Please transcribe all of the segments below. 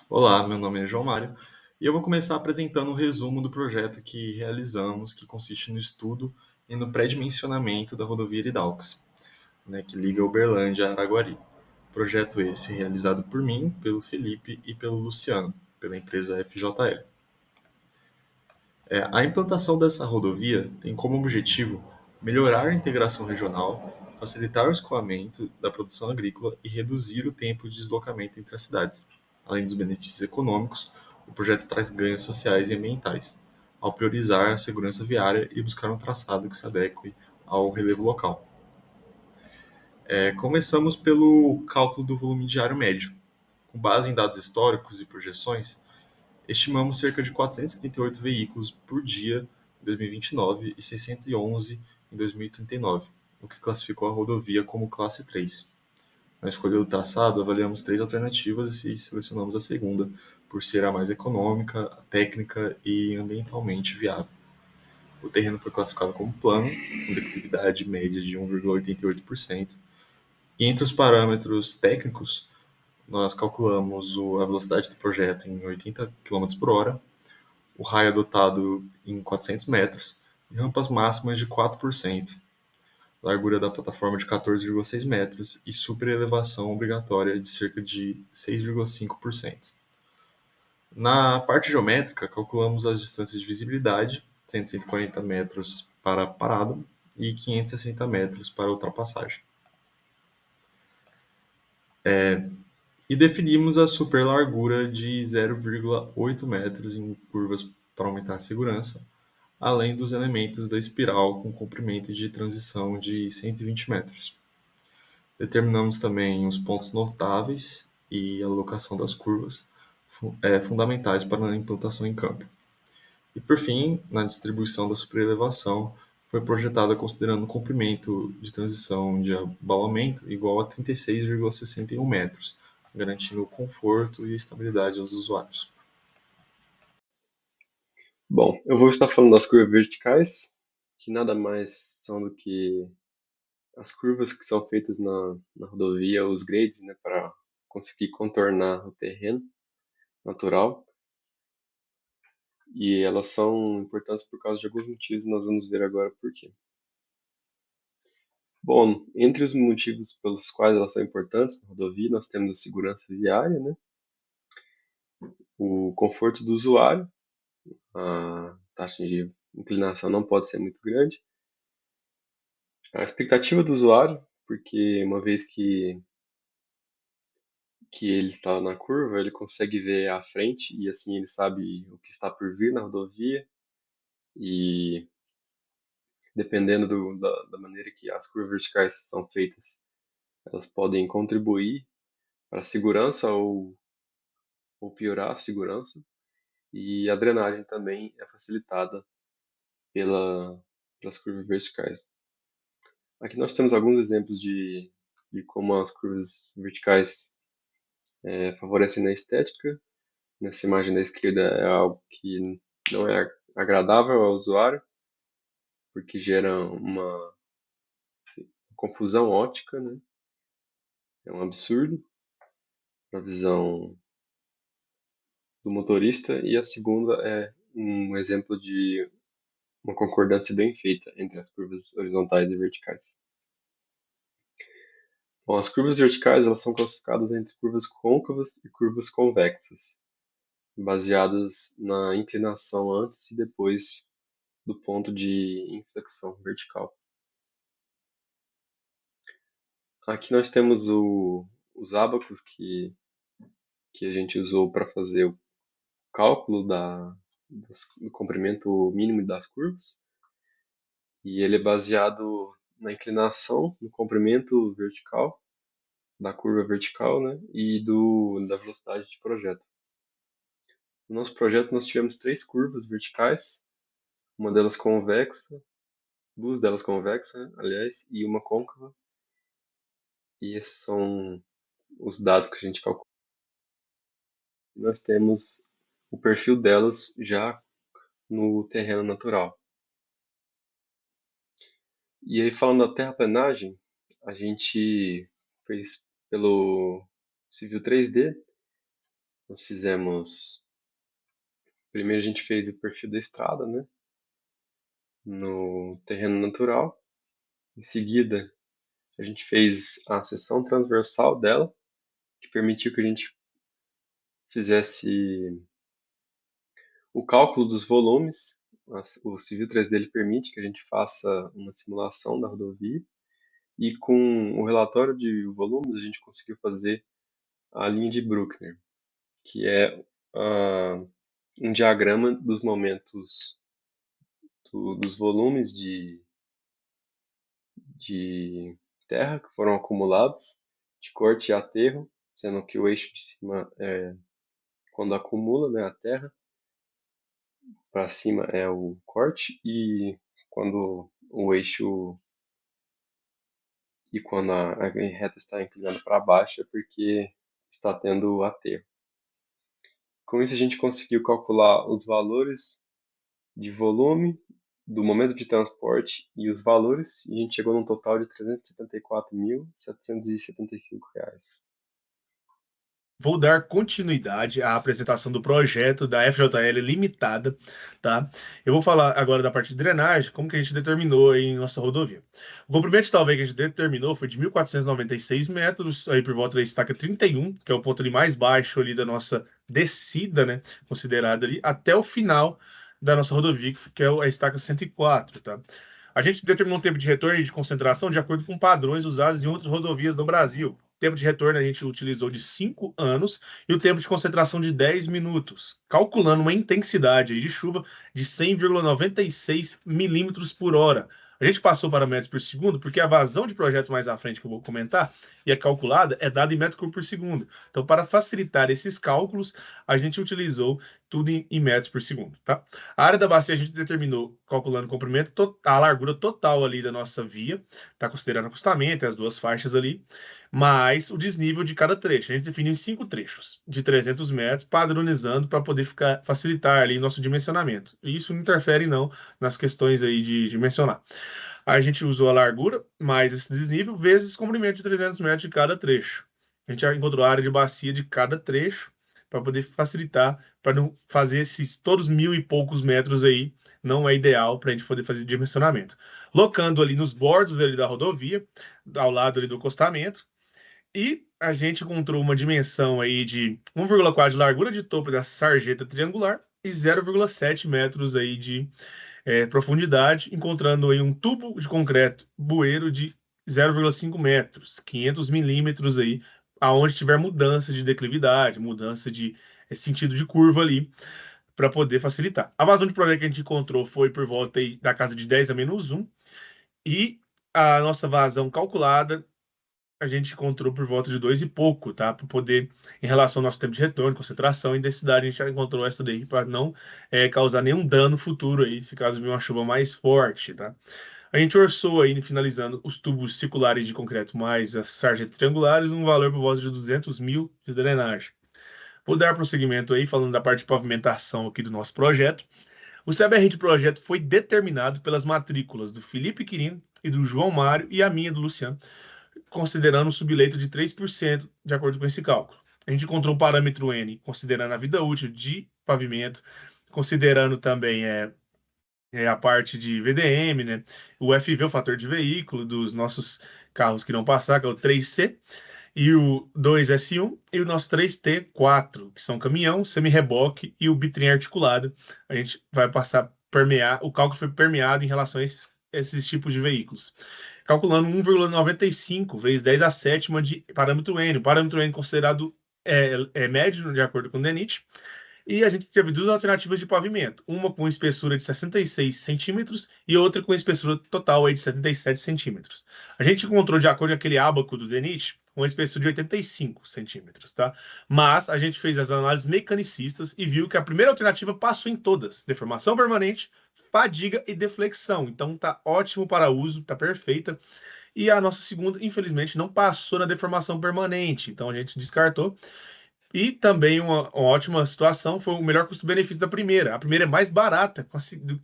Olá, meu nome é João Mário e eu vou começar apresentando um resumo do projeto que realizamos, que consiste no estudo e no pré-dimensionamento da rodovia Iridaux, que liga Uberlândia a Araguari. Projeto esse realizado por mim, pelo Felipe e pelo Luciano, pela empresa FJL. A implantação dessa rodovia tem como objetivo melhorar a integração regional, facilitar o escoamento da produção agrícola e reduzir o tempo de deslocamento entre as cidades. Além dos benefícios econômicos, o projeto traz ganhos sociais e ambientais, ao priorizar a segurança viária e buscar um traçado que se adeque ao relevo local. Começamos pelo cálculo do volume diário médio. Com base em dados históricos e projeções, estimamos cerca de 478 veículos por dia em 2029 e 611 em 2039, o que classificou a rodovia como classe 3. Na escolha do traçado, avaliamos três alternativas e selecionamos a segunda, por ser a mais econômica, técnica e ambientalmente viável. O terreno foi classificado como plano, com declividade média de 1,88%, e entre os parâmetros técnicos, nós calculamos a velocidade do projeto em 80 km por hora, o raio adotado em 400 metros e rampas máximas de 4%, largura da plataforma de 14,6 metros e superelevação obrigatória de cerca de 6,5%. Na parte geométrica, calculamos as distâncias de visibilidade, 140 metros para a parada e 560 metros para a ultrapassagem. E definimos a superlargura de 0,8 metros em curvas para aumentar a segurança, além dos elementos da espiral com comprimento de transição de 120 metros. Determinamos também os pontos notáveis e a locação das curvas, fundamentais para a implantação em campo. E por fim, na distribuição da superelevação, foi projetada considerando o comprimento de transição de abalamento igual a 36,61 metros, garantindo o conforto e a estabilidade aos usuários. Bom, eu vou estar falando das curvas verticais, que nada mais são do que as curvas que são feitas na rodovia, os grades, né, para conseguir contornar o terreno natural. E elas são importantes por causa de alguns motivos, e nós vamos ver agora por quê. Bom, entre os motivos pelos quais elas são importantes na rodovia, nós temos a segurança viária, né, o conforto do usuário, a taxa de inclinação não pode ser muito grande, a expectativa do usuário, porque uma vez que ele está na curva, ele consegue ver à frente e assim ele sabe o que está por vir na rodovia e dependendo da maneira que as curvas verticais são feitas, elas podem contribuir para a segurança ou piorar a segurança. E a drenagem também é facilitada pelas curvas verticais. Aqui nós temos alguns exemplos de como as curvas verticais favorecem na estética. Nessa imagem da esquerda é algo que não é agradável ao usuário, porque gera uma confusão óptica, né? É um absurdo na visão do motorista. E a segunda é um exemplo de uma concordância bem feita entre as curvas horizontais e verticais. Bom, as curvas verticais elas são classificadas entre curvas côncavas e curvas convexas, baseadas na inclinação antes e depois do ponto de inflexão vertical. Aqui nós temos os ábacos que a gente usou para fazer o cálculo do comprimento mínimo das curvas. E ele é baseado na inclinação, no comprimento vertical, da curva vertical, né? E da velocidade de projeto. No nosso projeto nós tivemos três curvas verticais, uma delas convexa, duas delas convexas, aliás, e uma côncava. E esses são os dados que a gente calculou. Nós temos o perfil delas já no terreno natural. E aí, falando da terraplenagem, a gente fez pelo Civil 3D Nós fizemos. Primeiro a gente fez o perfil da estrada, né? No terreno natural. Em seguida, a gente fez a seção transversal dela, que permitiu que a gente fizesse o cálculo dos volumes. O Civil 3D ele permite que a gente faça uma simulação da rodovia. E com o relatório de volumes, a gente conseguiu fazer a linha de Bruckner, que é um diagrama dos momentos dos volumes de terra que foram acumulados, de corte e aterro, sendo que o eixo de cima é quando acumula, né, a terra, para cima é o corte, e quando o eixo e quando a reta está inclinada para baixo é porque está tendo aterro. Com isso a gente conseguiu calcular os valores de volume, do momento de transporte e os valores, e a gente chegou num total de R$ 374.775. Vou dar continuidade à apresentação do projeto da FJL Limitada, tá? Eu vou falar agora da parte de drenagem, como que a gente determinou aí em nossa rodovia. O comprimento tal vez que a gente determinou foi de 1.496 metros, aí por volta da estaca 31, que é o ponto ali mais baixo ali da nossa descida, né? Considerada ali, até o final da nossa rodovia, que é a estaca 104, tá? A gente determinou um tempo de retorno e de concentração de acordo com padrões usados em outras rodovias do Brasil. O tempo de retorno a gente utilizou de 5 anos e o tempo de concentração de 10 minutos, calculando uma intensidade de chuva de 100,96 milímetros por hora. A gente passou para metros por segundo porque a vazão de projeto mais à frente que eu vou comentar e é calculada é dada em metros por segundo. Então, para facilitar esses cálculos, a gente utilizou tudo em metros por segundo, tá? A área da bacia a gente determinou calculando o comprimento, a largura total ali da nossa via, tá considerando acostamento, as duas faixas ali, mais o desnível de cada trecho. A gente definiu em 5 trechos de 300 metros, padronizando para poder facilitar ali nosso dimensionamento. E isso não interfere não nas questões aí de dimensionar. A gente usou a largura mais esse desnível vezes o comprimento de 300 metros de cada trecho. A gente já encontrou a área de bacia de cada trecho para poder facilitar, para não fazer esses todos 1.000 e poucos metros aí, não é ideal para a gente poder fazer dimensionamento. Locando ali nos bordos ali da rodovia, ao lado ali do acostamento, e a gente encontrou uma dimensão aí de 1,4 de largura de topo da sarjeta triangular e 0,7 metros aí de profundidade, encontrando aí um tubo de concreto bueiro de 0,5 metros, 500 milímetros aí, aonde tiver mudança de declividade, mudança de sentido de curva ali, para poder facilitar. A vazão de projeto que a gente encontrou foi por volta aí da casa de 10 a menos 1, e a nossa vazão calculada a gente encontrou por volta de 2 e pouco, tá? Para poder, em relação ao nosso tempo de retorno, concentração e densidade, a gente já encontrou essa daí para não causar nenhum dano futuro aí, se caso vir uma chuva mais forte, tá? A gente orçou aí, finalizando, os tubos circulares de concreto mais as sarjetas triangulares, um valor por volta de 200 mil de drenagem. Vou dar prosseguimento aí, falando da parte de pavimentação aqui do nosso projeto. O CBR de projeto foi determinado pelas matrículas do Felipe Quirino e do João Mário e a minha do Luciano, considerando um subleito de 3%, de acordo com esse cálculo. A gente encontrou o parâmetro N, considerando a vida útil de pavimento, considerando também a parte de VDM, né? O FV, o fator de veículo dos nossos carros que não passar, que é o 3C, e o 2S1, e o nosso 3T4, que são caminhão, semi-reboque e o bitrem articulado. A gente vai passar a permear, o cálculo foi permeado em relação a esses tipos de veículos, calculando 1,95 vezes 10 a sétima de parâmetro N. O parâmetro N considerado médio, de acordo com o DENIT. E a gente teve duas alternativas de pavimento, uma com espessura de 66 centímetros e outra com espessura total aí de 77 centímetros. A gente encontrou, de acordo com aquele ábaco do DENIT, uma espessura de 85 centímetros, tá? Mas a gente fez as análises mecanicistas e viu que a primeira alternativa passou em todas: deformação permanente, fadiga e deflexão. Então tá ótimo para uso, tá perfeita. E a nossa segunda, infelizmente, não passou na deformação permanente, então a gente descartou. E também uma ótima situação foi o melhor custo-benefício da primeira. A primeira é mais barata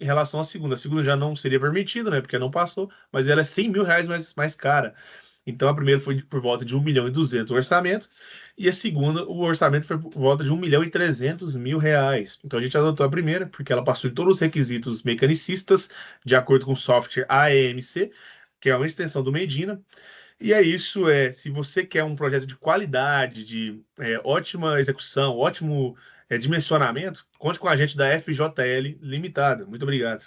em relação à segunda. A segunda já não seria permitida, né? Porque não passou, mas ela é R$ 100 mil mais cara. Então, a primeira foi por volta de 1.200.000 o orçamento, e a segunda, o orçamento foi por volta de R$ 1.300.000. Então, a gente adotou a primeira, porque ela passou em todos os requisitos mecanicistas, de acordo com o software AEMC, que é uma extensão do Medina. E é isso, se você quer um projeto de qualidade, de ótima execução, ótimo dimensionamento, conte com a gente da FJL Limitada. Muito obrigado.